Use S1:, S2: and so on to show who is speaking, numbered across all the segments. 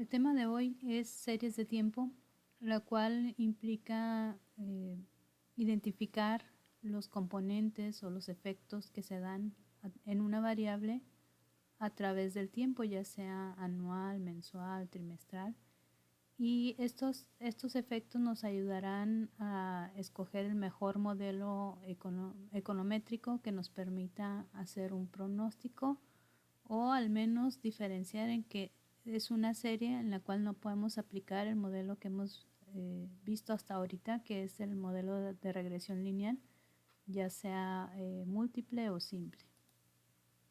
S1: El tema de hoy es series de tiempo, la cual implica identificar los componentes o los efectos que se dan en una variable a través del tiempo, ya sea anual, mensual, trimestral. Y estos efectos nos ayudarán a escoger el mejor modelo econométrico que nos permita hacer un pronóstico o al menos diferenciar en que es una serie en la cual no podemos aplicar el modelo que hemos visto hasta ahorita, que es el modelo de regresión lineal, ya sea múltiple o simple.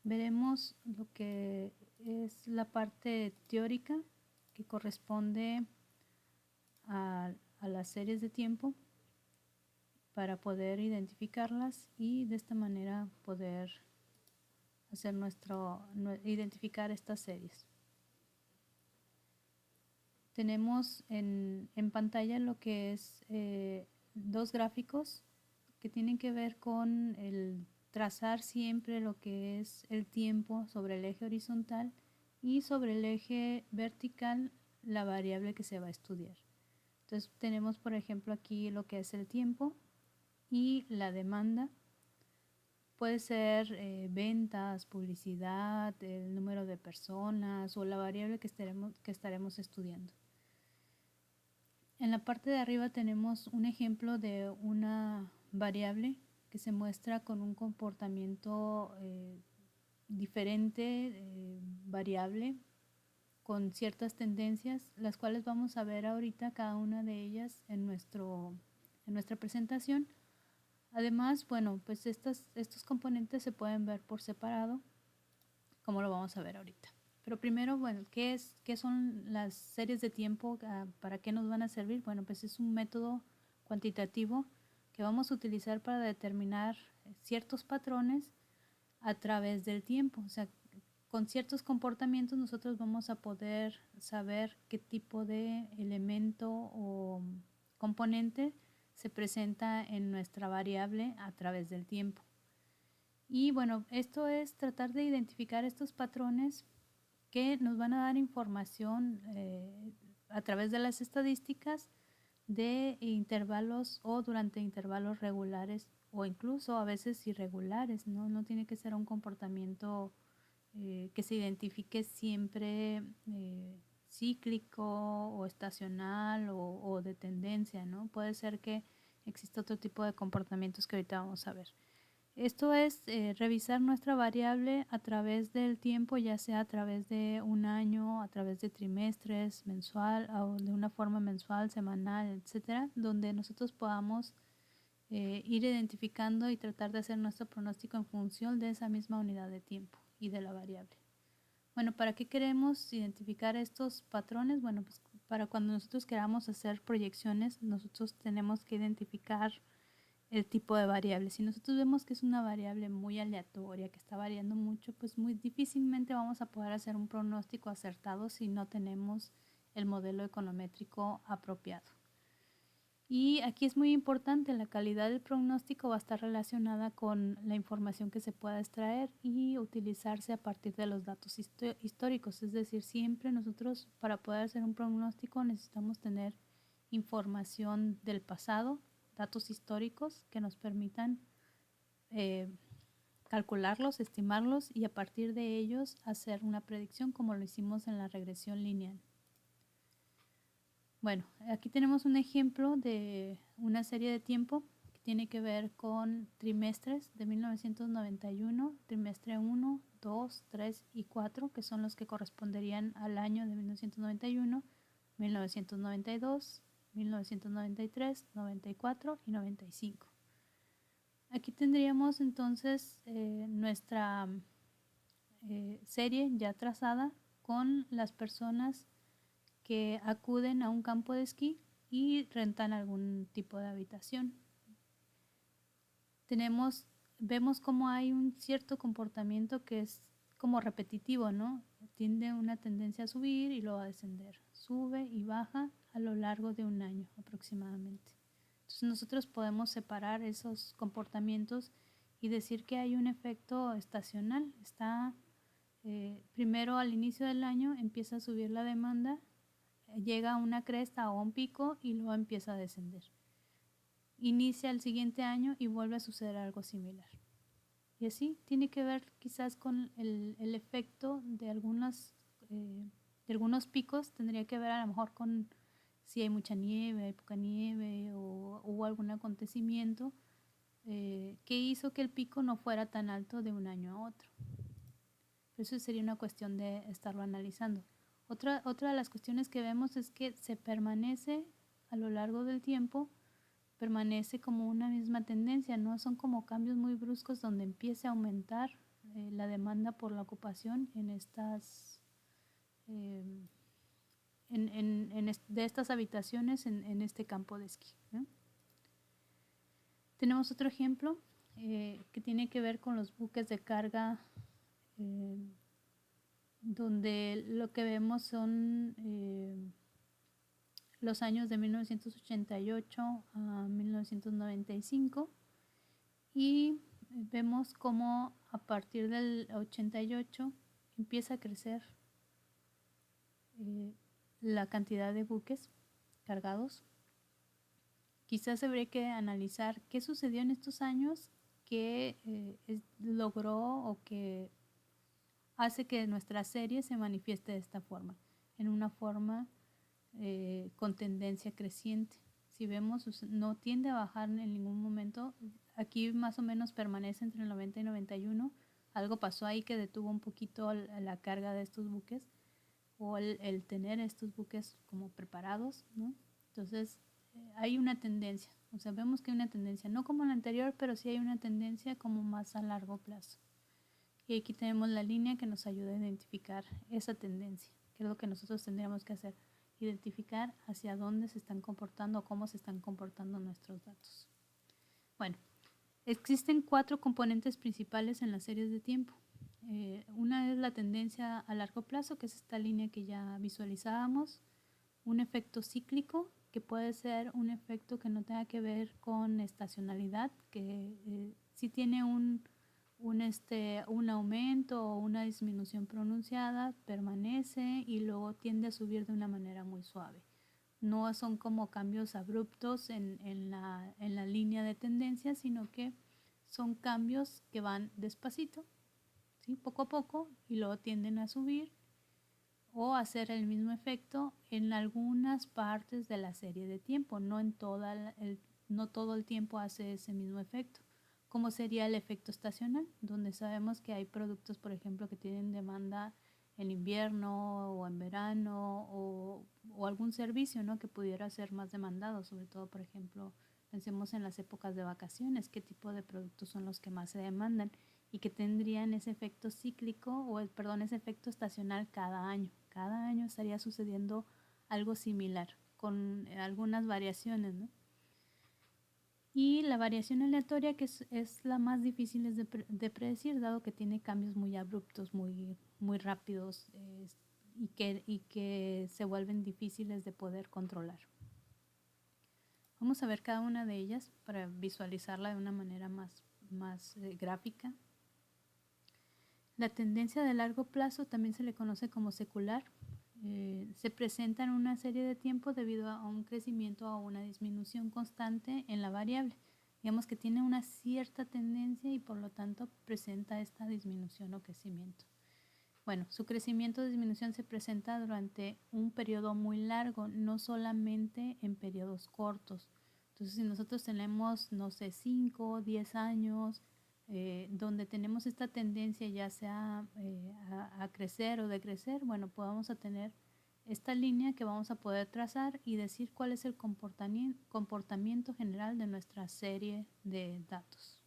S1: Veremos lo que es la parte teórica que corresponde a las series de tiempo para poder identificarlas y de esta manera poder hacer identificar estas series. Tenemos en pantalla lo que es dos gráficos que tienen que ver con el trazar siempre lo que es el tiempo sobre el eje horizontal y sobre el eje vertical la variable que se va a estudiar. Entonces tenemos por ejemplo aquí lo que es el tiempo y la demanda. Puede ser ventas, publicidad, el número de personas o la variable que estaremos estudiando. En la parte de arriba tenemos un ejemplo de una variable que se muestra con un comportamiento diferente, variable, con ciertas tendencias, las cuales vamos a ver ahorita cada una de ellas en nuestra presentación. Además, bueno, pues estos componentes se pueden ver por separado, como lo vamos a ver ahorita. Pero primero, bueno, ¿qué son las series de tiempo? ¿Para qué nos van a servir? Bueno, pues es un método cuantitativo que vamos a utilizar para determinar ciertos patrones a través del tiempo. O sea, con ciertos comportamientos nosotros vamos a poder saber qué tipo de elemento o componente se presenta en nuestra variable a través del tiempo. Y bueno, esto es tratar de identificar estos patrones que nos van a dar información a través de las estadísticas de intervalos o durante intervalos regulares o incluso a veces irregulares, ¿no? No tiene que ser un comportamiento que se identifique siempre cíclico o estacional o de tendencia, ¿no? Puede ser que exista otro tipo de comportamientos que ahorita vamos a ver. Esto es revisar nuestra variable a través del tiempo, ya sea a través de un año, a través de trimestres, mensual o de una forma mensual, semanal, etcétera, donde nosotros podamos ir identificando y tratar de hacer nuestro pronóstico en función de esa misma unidad de tiempo y de la variable. Bueno, ¿para qué queremos identificar estos patrones? Bueno, pues para cuando nosotros queramos hacer proyecciones, nosotros tenemos que identificar el tipo de variable. Si nosotros vemos que es una variable muy aleatoria, que está variando mucho, pues muy difícilmente vamos a poder hacer un pronóstico acertado si no tenemos el modelo econométrico apropiado. Y aquí es muy importante, la calidad del pronóstico va a estar relacionada con la información que se pueda extraer y utilizarse a partir de los datos históricos. Es decir, siempre nosotros para poder hacer un pronóstico necesitamos tener información del pasado, datos históricos que nos permitan calcularlos, estimarlos y a partir de ellos hacer una predicción como lo hicimos en la regresión lineal. Bueno, aquí tenemos un ejemplo de una serie de tiempo que tiene que ver con trimestres de 1991, trimestre 1, 2, 3 y 4, que son los que corresponderían al año de 1991, 1992, 1993, 94 y 95. Aquí tendríamos entonces nuestra serie ya trazada con las personas que acuden a un campo de esquí y rentan algún tipo de habitación. Vemos como hay un cierto comportamiento que es como repetitivo, ¿no? Tiende una tendencia a subir y luego a descender. Sube y baja a lo largo de un año aproximadamente. Entonces nosotros podemos separar esos comportamientos y decir que hay un efecto estacional. Primero al inicio del año empieza a subir la demanda llega a una cresta o a un pico y luego empieza a descender. Inicia el siguiente año y vuelve a suceder algo similar. Y así tiene que ver quizás con el efecto de algunos picos, tendría que ver a lo mejor con si hay mucha nieve, hay poca nieve o hubo algún acontecimiento que hizo que el pico no fuera tan alto de un año a otro. Eso sería una cuestión de estarlo analizando. Otra de las cuestiones que vemos es que se permanece a lo largo del tiempo, permanece como una misma tendencia, no son como cambios muy bruscos donde empiece a aumentar la demanda por la ocupación en estas de estas habitaciones en este campo de esquí, ¿no? Tenemos otro ejemplo que tiene que ver con los buques de carga, donde lo que vemos son los años de 1988 a 1995 y vemos cómo a partir del 88 empieza a crecer la cantidad de buques cargados. Quizás habría que analizar qué sucedió en estos años que logró o que hace que nuestra serie se manifieste de esta forma, en una forma con tendencia creciente. Si vemos, no tiende a bajar en ningún momento. Aquí más o menos permanece entre el 90 y 91. Algo pasó ahí que detuvo un poquito la carga de estos buques o el tener estos buques como preparados, ¿no? Entonces, hay una tendencia. O sea, vemos que hay una tendencia, no como la anterior, pero sí hay una tendencia como más a largo plazo. Y aquí tenemos la línea que nos ayuda a identificar esa tendencia, que es lo que nosotros tendríamos que hacer, identificar hacia dónde se están comportando o cómo se están comportando nuestros datos. Bueno, existen 4 componentes principales en las series de tiempo. Una es la tendencia a largo plazo, que es esta línea que ya visualizábamos, un efecto cíclico, que puede ser un efecto que no tenga que ver con estacionalidad, que sí tiene un aumento o una disminución pronunciada, permanece y luego tiende a subir de una manera muy suave. No son como cambios abruptos en la línea de tendencia, sino que son cambios que van despacito, ¿sí? Poco a poco, y luego tienden a subir o hacer el mismo efecto en algunas partes de la serie de tiempo, no todo el tiempo hace ese mismo efecto, como sería el efecto estacional, donde sabemos que hay productos, por ejemplo, que tienen demanda en invierno o en verano o algún servicio, ¿no?, que pudiera ser más demandado, sobre todo, por ejemplo, pensemos en las épocas de vacaciones, qué tipo de productos son los que más se demandan y que tendrían ese efecto cíclico ese efecto estacional cada año. Cada año estaría sucediendo algo similar, con algunas variaciones, ¿no? Y la variación aleatoria, que es la más difícil de predecir, dado que tiene cambios muy abruptos, muy rápidos y que se vuelven difíciles de poder controlar. Vamos a ver cada una de ellas para visualizarla de una manera más gráfica. La tendencia de largo plazo también se le conoce como secular. Se presenta en una serie de tiempo debido a un crecimiento o una disminución constante en la variable. Digamos que tiene una cierta tendencia y por lo tanto presenta esta disminución o crecimiento. Bueno, su crecimiento o disminución se presenta durante un periodo muy largo, no solamente en periodos cortos. Entonces, si nosotros tenemos, no sé, 5 o 10 años, donde tenemos esta tendencia ya sea a crecer o decrecer, bueno, pues vamos a tener esta línea que vamos a poder trazar y decir cuál es el comportamiento general de nuestra serie de datos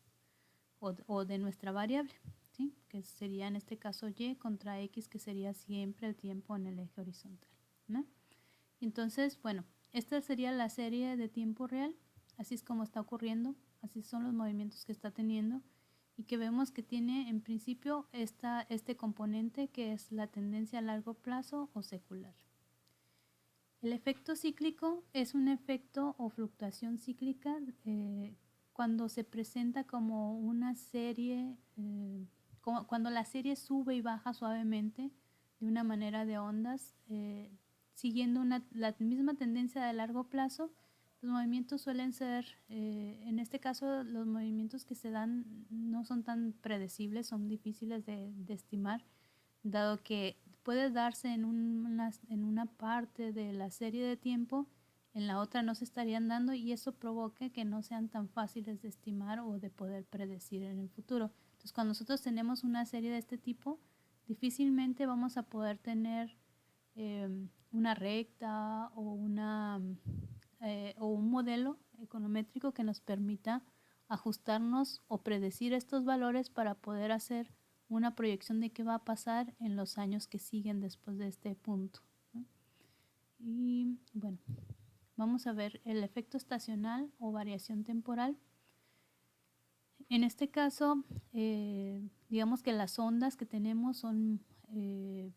S1: o de nuestra variable, ¿sí?, que sería en este caso Y contra X, que sería siempre el tiempo en el eje horizontal, ¿no? Entonces, bueno, esta sería la serie de tiempo real, así es como está ocurriendo, así son los movimientos que está teniendo y que vemos que tiene en principio este componente que es la tendencia a largo plazo o secular. El efecto cíclico es un efecto o fluctuación cíclica cuando se presenta como una serie, cuando la serie sube y baja suavemente de una manera de ondas siguiendo la misma tendencia de largo plazo, los movimientos suelen ser, en este caso, los movimientos que se dan no son tan predecibles, son difíciles de estimar, dado que puede darse en una parte de la serie de tiempo, en la otra no se estarían dando y eso provoca que no sean tan fáciles de estimar o de poder predecir en el futuro. Entonces, cuando nosotros tenemos una serie de este tipo, difícilmente vamos a poder tener una recta o un modelo econométrico que nos permita ajustarnos o predecir estos valores para poder hacer una proyección de qué va a pasar en los años que siguen después de este punto, ¿no? Y bueno, vamos a ver el efecto estacional o variación temporal. En este caso, digamos que las ondas que tenemos son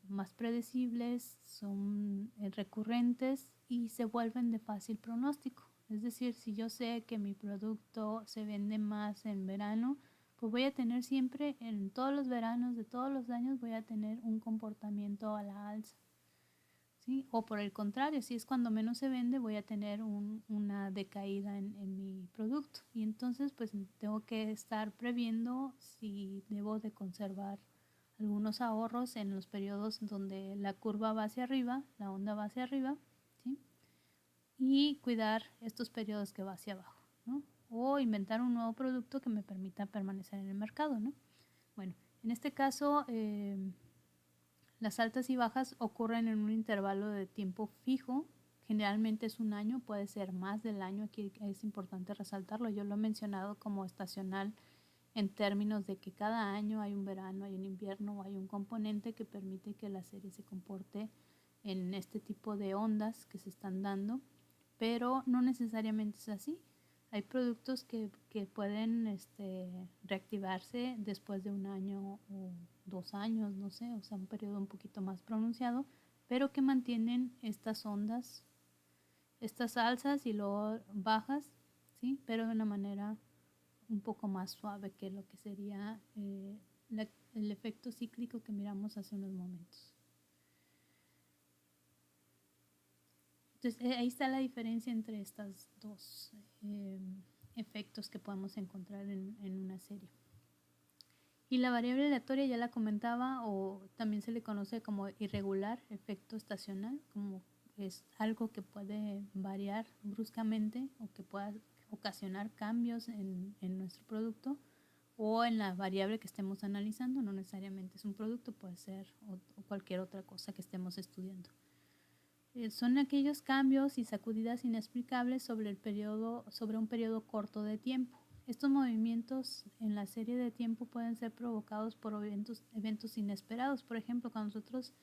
S1: más predecibles, son recurrentes y se vuelven de fácil pronóstico. Es decir, si yo sé que mi producto se vende más en verano, pues voy a tener siempre, en todos los veranos de todos los años, voy a tener un comportamiento a la alza, ¿sí? O por el contrario, si es cuando menos se vende, voy a tener una decaída en mi producto. Y entonces, pues tengo que estar previendo si debo de conservar algunos ahorros en los periodos donde la curva va hacia arriba, la onda va hacia arriba, ¿sí? Y cuidar estos periodos que va hacia abajo, ¿no? O inventar un nuevo producto que me permita permanecer en el mercado, ¿no? Bueno, en este caso, las altas y bajas ocurren en un intervalo de tiempo fijo, generalmente es un año, puede ser más del año, aquí es importante resaltarlo, yo lo he mencionado como estacional en términos de que cada año hay un verano, hay un invierno o hay un componente que permite que la serie se comporte en este tipo de ondas que se están dando, pero no necesariamente es así. Hay productos que pueden reactivarse después de un año o 2 años, no sé, o sea, un periodo un poquito más pronunciado, pero que mantienen estas ondas, estas alzas y luego bajas, ¿sí? Pero de una manera un poco más suave que lo que sería el efecto cíclico que miramos hace unos momentos. Entonces, ahí está la diferencia entre estos dos efectos que podemos encontrar en una serie. Y la variable aleatoria ya la comentaba, o también se le conoce como irregular, efecto estacional, como es algo que puede variar bruscamente o que pueda ocasionar cambios en nuestro producto o en la variable que estemos analizando. No necesariamente es un producto, puede ser o cualquier otra cosa que estemos estudiando. Son aquellos cambios y sacudidas inexplicables sobre un periodo corto de tiempo. Estos movimientos en la serie de tiempo pueden ser provocados por eventos inesperados. Por ejemplo, cuando nosotros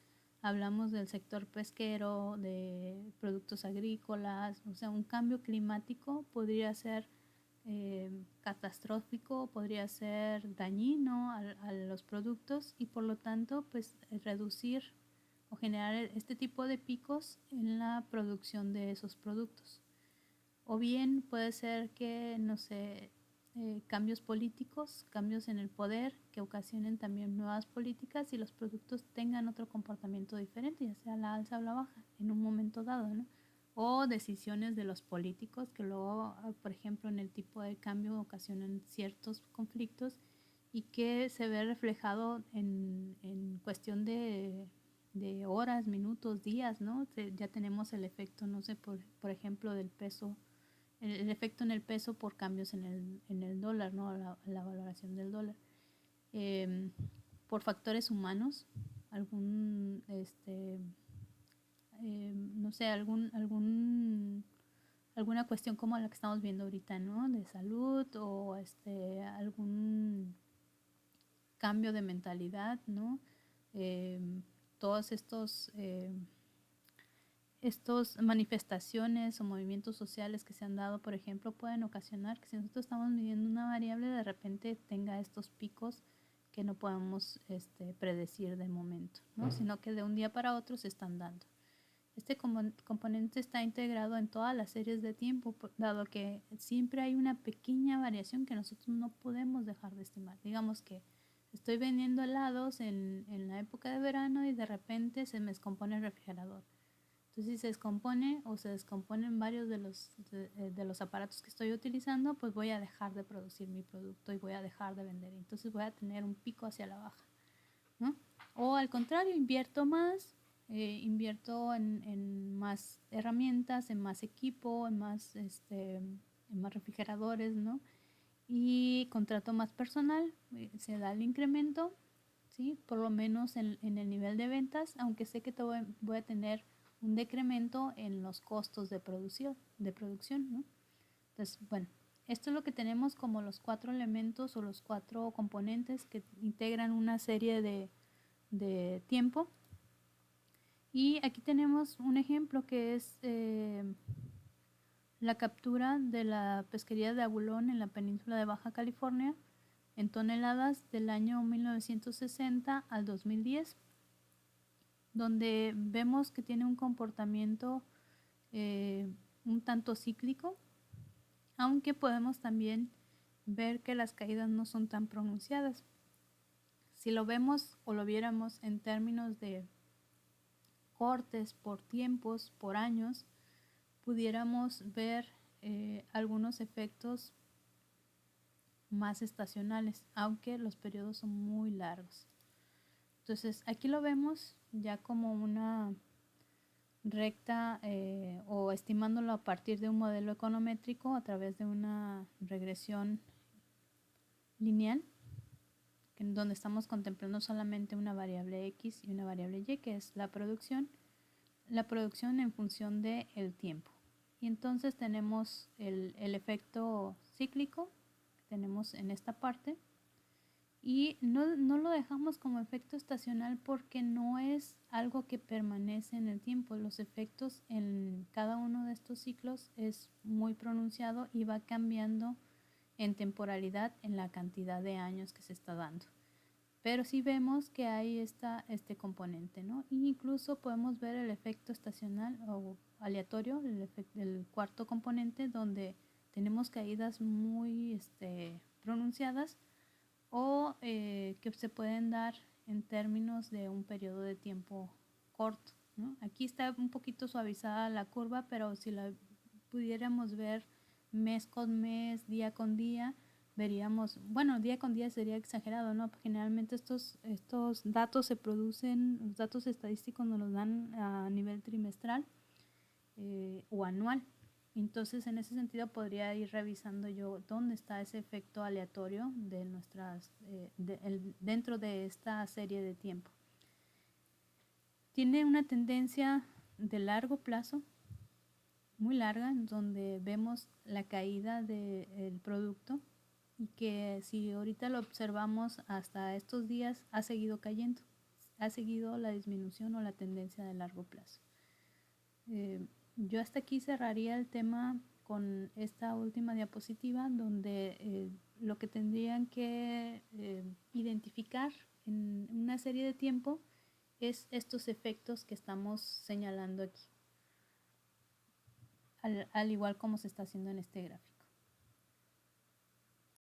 S1: hablamos del sector pesquero, de productos agrícolas, o sea, un cambio climático podría ser catastrófico, podría ser dañino a los productos y por lo tanto, pues reducir o generar este tipo de picos en la producción de esos productos. O bien puede ser que, no sé, cambios políticos, cambios en el poder que ocasionen también nuevas políticas y los productos tengan otro comportamiento diferente, ya sea la alza o la baja, en un momento dado, ¿no? O decisiones de los políticos que luego, por ejemplo, en el tipo de cambio ocasionan ciertos conflictos y que se ve reflejado en cuestión de horas, minutos, días, ¿no? Ya tenemos el efecto, no sé, por ejemplo, del peso, el efecto en el peso por cambios en el dólar, ¿no? La valoración del dólar. Por factores humanos, algún, no sé, alguna cuestión como la que estamos viendo ahorita, ¿no? De salud o algún cambio de mentalidad, ¿no? Todos estos manifestaciones o movimientos sociales que se han dado, por ejemplo, pueden ocasionar que si nosotros estamos midiendo una variable, de repente tenga estos picos que no podemos predecir de momento, ¿no? Sino que de un día para otro se están dando. Este componente está integrado en todas las series de tiempo, dado que siempre hay una pequeña variación que nosotros no podemos dejar de estimar. Digamos que estoy vendiendo helados en la época de verano y de repente se me descompone el refrigerador. Entonces, si se descompone o se descomponen varios de los aparatos que estoy utilizando, pues voy a dejar de producir mi producto y voy a dejar de vender. Entonces voy a tener un pico hacia la baja, ¿no? O al contrario, invierto más, invierto en más herramientas, en más equipo, en más refrigeradores, ¿no? Y contrato más personal, se da el incremento, ¿sí? Por lo menos en el nivel de ventas, aunque sé que voy a tener un decremento en los costos de producción, ¿no? Entonces, bueno, esto es lo que tenemos como los 4 elementos o los 4 componentes que integran una serie de tiempo. Y aquí tenemos un ejemplo que es la captura de la pesquería de Abulón en la península de Baja California en toneladas del año 1960 al 2010, donde vemos que tiene un comportamiento un tanto cíclico, aunque podemos también ver que las caídas no son tan pronunciadas. Si lo vemos o lo viéramos en términos de cortes por tiempos, por años, pudiéramos ver algunos efectos más estacionales, aunque los periodos son muy largos. Entonces aquí lo vemos ya como una recta o estimándolo a partir de un modelo econométrico a través de una regresión lineal, en donde estamos contemplando solamente una variable X y una variable Y, que es la producción en función del tiempo. Y entonces tenemos el efecto cíclico que tenemos en esta parte. Y no lo dejamos como efecto estacional porque no es algo que permanece en el tiempo. Los efectos en cada uno de estos ciclos es muy pronunciado y va cambiando en temporalidad en la cantidad de años que se está dando. Pero sí vemos que hay este componente, ¿no? E incluso podemos ver el efecto estacional o aleatorio, el cuarto componente, donde tenemos caídas muy pronunciadas o que se pueden dar en términos de un periodo de tiempo corto, ¿no? Aquí está un poquito suavizada la curva, pero si la pudiéramos ver mes con mes, día con día, veríamos, bueno, día con día sería exagerado, ¿no? Generalmente estos datos se producen, los datos estadísticos nos los dan a nivel trimestral o anual. Entonces, en ese sentido, podría ir revisando yo dónde está ese efecto aleatorio de dentro de esta serie de tiempo. Tiene una tendencia de largo plazo, muy larga, en donde vemos la caída del producto y que si ahorita lo observamos hasta estos días, ha seguido cayendo, ha seguido la disminución o la tendencia de largo plazo. Yo hasta aquí cerraría el tema con esta última diapositiva, donde lo que tendrían que identificar en una serie de tiempo es estos efectos que estamos señalando aquí, al igual como se está haciendo en este gráfico.